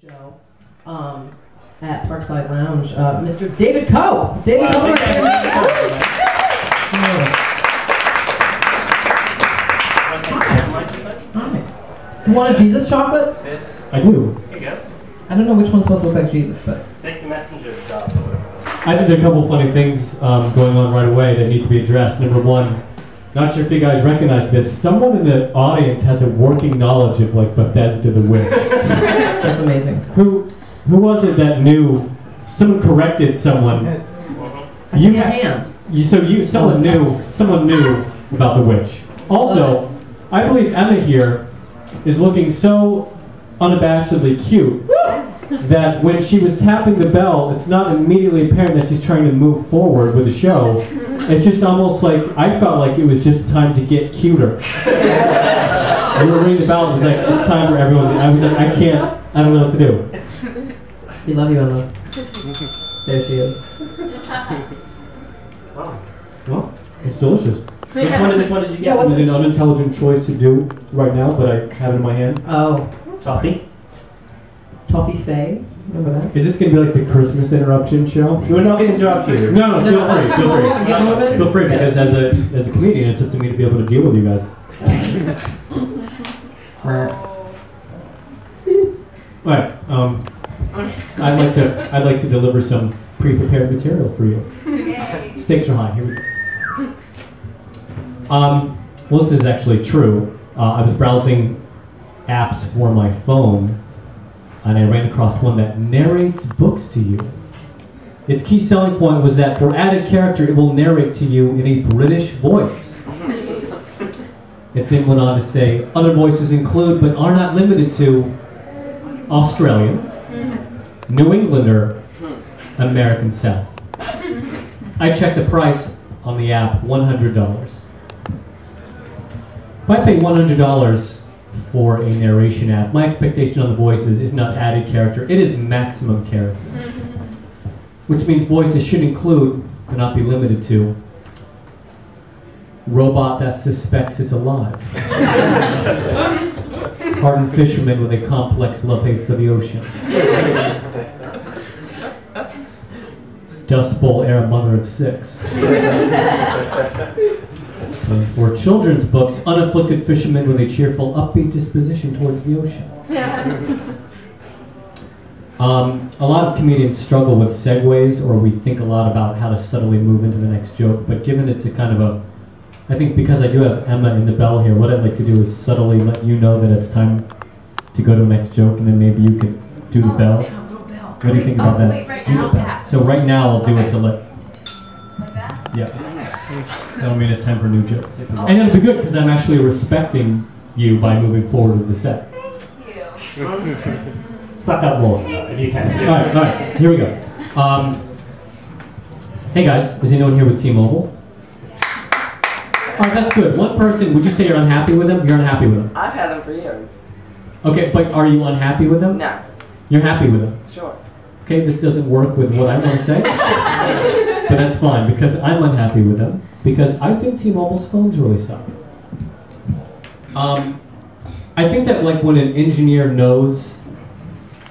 show at Parkside Lounge, Mr. David Coe. David Coe. You want a Jesus chocolate? This. I do. Here you go. I don't know which one's supposed to look like Jesus, but... Take the messenger's job or whatever. I think there are a couple funny things going on right away that need to be addressed. Number one, not sure if you guys recognize this, someone in the audience has a working knowledge of like Bethesda the Witch. That's amazing. Who was it that knew? Someone corrected someone. I see a hand. Someone knew about the witch. Also, I believe Emma here is looking so unabashedly cute that when she was tapping the bell, it's not immediately apparent that she's trying to move forward with the show. It's just almost like, I felt like it was just time to get cuter. We were ringing the bell, it was like, it's time for everyone to, I was like, I don't know what to do. We love you, Emma. There she is. Wow. Well, it's delicious. Which one did you get? It was an unintelligent choice to do right now, but I have it in my hand. Oh. Toffee. Toffee Faye? Remember that? Is this going to be like the Christmas interruption show? You were not going to interrupt you. No, feel free. Feel free, Yeah. because as a comedian, it's up to me to be able to deal with you guys. Alright, I'd like to deliver some pre-prepared material for you. Stakes are high, here we go. Well, this is actually true. I was browsing apps for my phone, and I ran across one that narrates books to you. Its key selling point was that for added character, it will narrate to you in a British voice. It then went on to say, other voices include, but are not limited to, Australian, New Englander, American South. I checked the price on the app, $100. If I pay $100 for a narration app, my expectation on the voices is not added character, it is maximum character. Which means voices should include, but not be limited to, robot that suspects it's alive. Hardened fisherman with a complex love-hate for the ocean. Dust Bowl era mother of 6. And for children's books, unafflicted fisherman with a cheerful, upbeat disposition towards the ocean. A lot of comedians struggle with segues, or we think a lot about how to subtly move into the next joke, but given it's a kind of a, I think because I do have Emma in the bell here, what I'd like to do is subtly let you know that it's time to go to the next joke, and then maybe you could do the bell. What do you think about that? Wait, right now, tap. So right now I'll do it to let, Like that? yeah. That'll mean it's time for a new joke. And it'll be good because I'm actually respecting you by moving forward with the set. Thank you. Suck up rolls if you can. Alright, here we go. Hey guys, is anyone here with T-Mobile? Alright, that's good. One person, would you say you're unhappy with them? You're unhappy with them. I've had them for years. Okay, but are you unhappy with them? No. You're happy with them? Sure. Okay, this doesn't work with what I want to say. But that's fine, because I'm unhappy with them. Because I think T-Mobile's phones really suck. I think that like when an engineer knows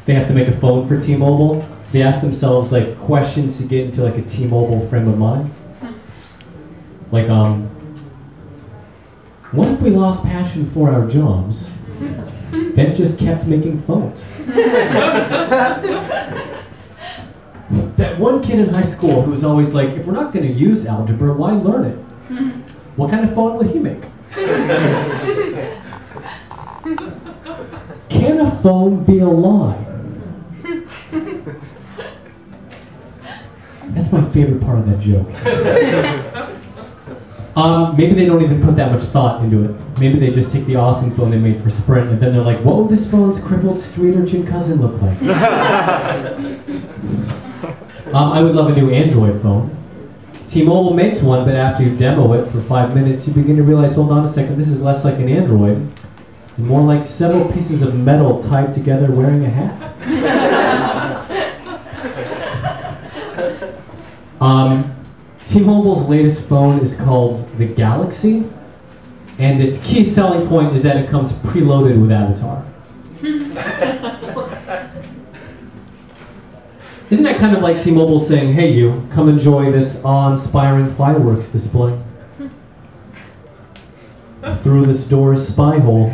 they have to make a phone for T-Mobile, they ask themselves like questions to get into like a T-Mobile frame of mind. Like, what if we lost passion for our jobs, then just kept making phones? That one kid in high school who was always like, if we're not going to use algebra, why learn it? What kind of phone would he make? Can a phone be a lie? That's my favorite part of that joke. Maybe they don't even put that much thought into it. Maybe they just take the awesome phone they made for Sprint and then they're like, what would this phone's crippled street urchin cousin look like? I would love a new Android phone. T-Mobile makes one, but after you demo it for 5 minutes, you begin to realize, hold on a second, this is less like an Android and more like several pieces of metal tied together wearing a hat. T-Mobile's latest phone is called the Galaxy, and its key selling point is that it comes preloaded with Avatar. Isn't that kind of like T-Mobile saying, hey you, come enjoy this awe-inspiring fireworks display? Through this door's spy hole.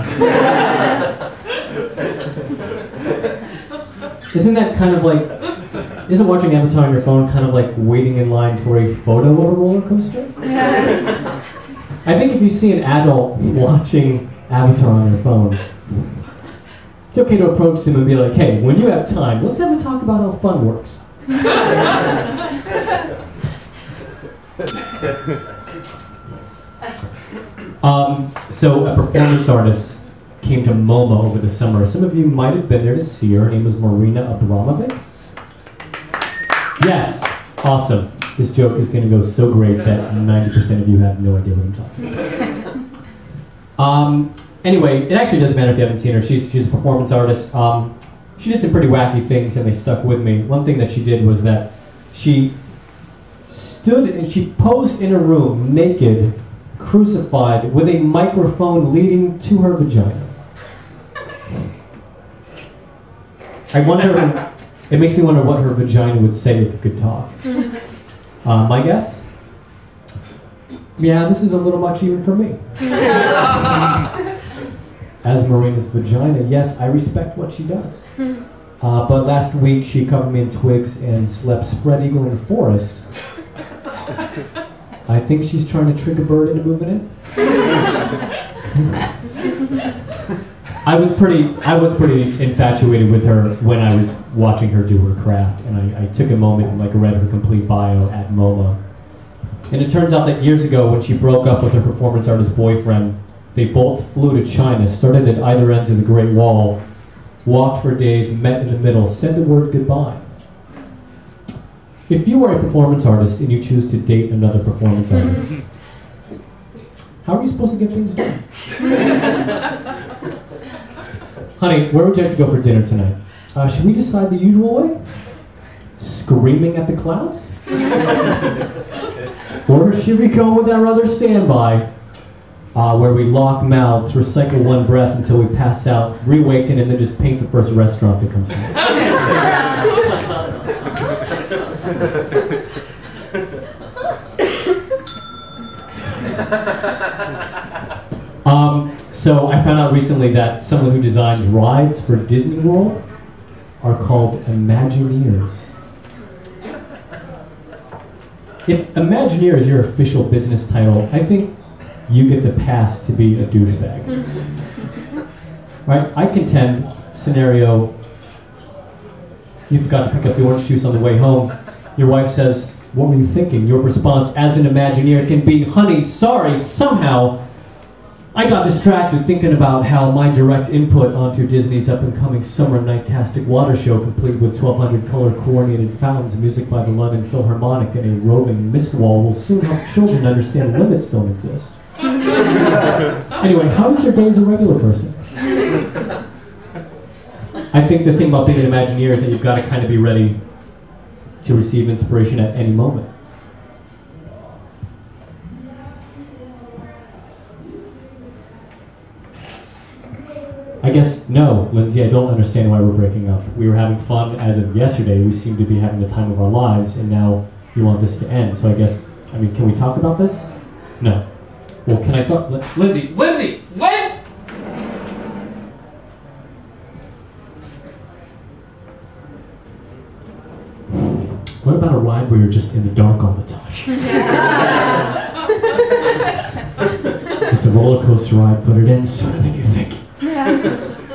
Isn't that kind of like, isn't watching Avatar on your phone kind of like waiting in line for a photo of a roller coaster? I think if you see an adult watching Avatar on your phone, it's okay to approach them and be like, hey, when you have time, let's have a talk about how fun works. So a performance artist came to MoMA over the summer. Some of you might have been there to see her. Her name was Marina Abramovic. Yes, awesome. This joke is going to go so great that 90% of you have no idea what I'm talking about. Anyway, it actually doesn't matter if you haven't seen her. She's a performance artist. She did some pretty wacky things and they stuck with me. One thing that she did was that she stood and she posed in a room naked, crucified, with a microphone leading to her vagina. I wonder, it makes me wonder what her vagina would say if it could talk. My guess? Yeah, this is a little much even for me. As Marina's vagina, yes, I respect what she does. But last week she covered me in twigs and slept spread eagle in the forest. I think she's trying to trick a bird into moving in. I was pretty infatuated with her when I was watching her do her craft, and I took a moment and like read her complete bio at MoMA. And it turns out that years ago, when she broke up with her performance artist boyfriend, they both flew to China, started at either ends of the Great Wall, walked for days, met in the middle, said the word goodbye. If you are a performance artist and you choose to date another performance artist, how are you supposed to get things done? Honey, where would you like to go for dinner tonight? Should we decide the usual way? Screaming at the clouds? Or should we go with our other standby, where we lock mouths, recycle one breath until we pass out, reawaken, and then just paint the first restaurant that comes to So I found out recently that someone who designs rides for Disney World are called Imagineers. If Imagineer is your official business title, I think you get the pass to be a douchebag. Right? I contend, scenario, you forgot to pick up the orange juice on the way home. Your wife says, what were you thinking? Your response as an Imagineer can be, honey, sorry, somehow I got distracted thinking about how my direct input onto Disney's up-and-coming summer night-tastic water show, complete with 1,200 color-coordinated fountains, music by the London Philharmonic, and a roving mist wall, will soon help children understand limits don't exist. Anyway, how is your day as a regular person? I think the thing about being an Imagineer is that you've got to kind of be ready to receive inspiration at any moment. I guess, no, Lindsay, I don't understand why we're breaking up. We were having fun as of yesterday. We seem to be having the time of our lives, and now you want this to end. So I guess, I mean, can we talk about this? No. Well, can I talk? Lindsay, wait! What about a ride where you're just in the dark all the time? It's a roller coaster ride, but it ends sooner than you think.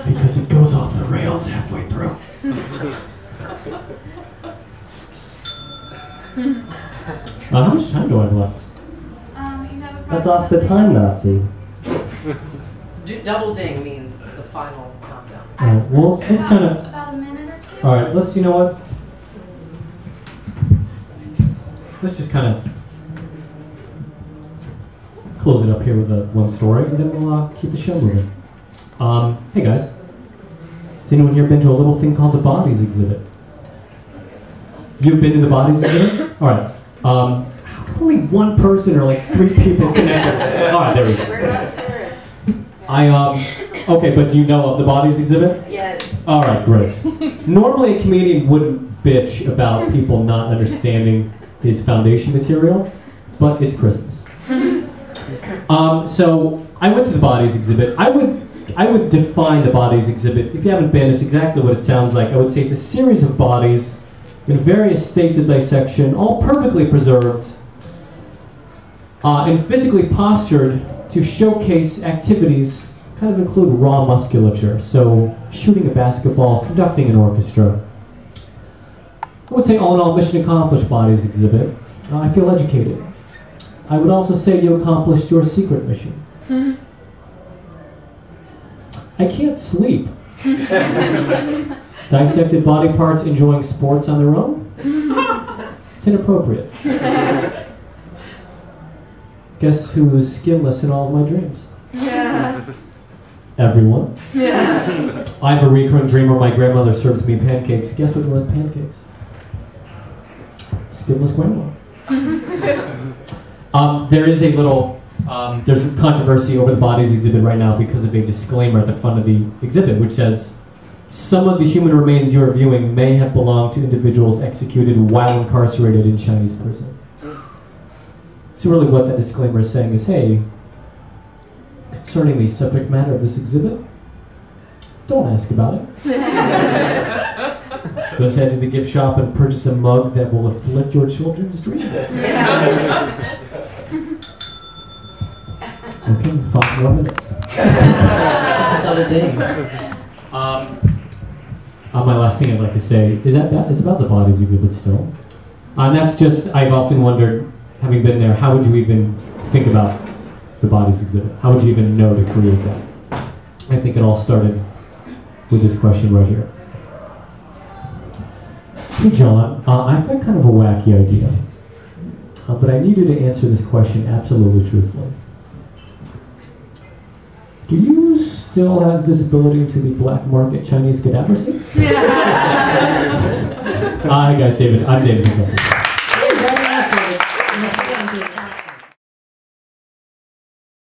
Because it goes off the rails halfway through. How much time do I have left? That's us, the time Nazi. Double ding means the final countdown. Alright, well, let's kind of... About a minute or two. Alright, let's, you know what? Let's just kind of close it up here with one story, and then we'll keep the show moving. Hey guys, has anyone here been to a little thing called the Bodies exhibit? You've been to the Bodies exhibit? Alright, how come only one person or like 3 people connected? Alright, there we go. I Okay, but do you know of the bodies exhibit? Yes. All right, great. Normally a comedian wouldn't bitch about people not understanding his foundation material, but it's Christmas. So I went to the bodies exhibit. I would define the bodies exhibit. If you haven't been, it's exactly what it sounds like. I would say it's a series of bodies in various states of dissection, all perfectly preserved, and physically postured to showcase activities kind of include raw musculature, so shooting a basketball, conducting an orchestra. I would say all in all, mission accomplished bodies exhibit. I feel educated. I would also say you accomplished your secret mission. I can't sleep. Dissected body parts enjoying sports on their own? It's inappropriate. Guess who's skinless in all of my dreams? Yeah. Everyone. Yeah. I have a recurring dream where my grandmother serves me pancakes. Guess what were the pancakes? Skinless grandma. There is a little, there's a controversy over the bodies exhibit right now because of a disclaimer at the front of the exhibit which says, some of the human remains you are viewing may have belonged to individuals executed while incarcerated in Chinese prison. So really what that disclaimer is saying is, hey, concerning the subject matter of this exhibit, don't ask about it. Just head to the gift shop and purchase a mug that will afflict your children's dreams. Okay, 5 more minutes. Another day. My last thing I'd like to say is about the bodies exhibit still. And that's just, I've often wondered, having been there, how would you even think about the bodies exhibit? How would you even know to create that? I think it all started with this question right here. Hey John, I've got kind of a wacky idea, but I need you to answer this question absolutely truthfully. Do you still have visibility into the black market Chinese cadaver scene? Hi guys, I'm David.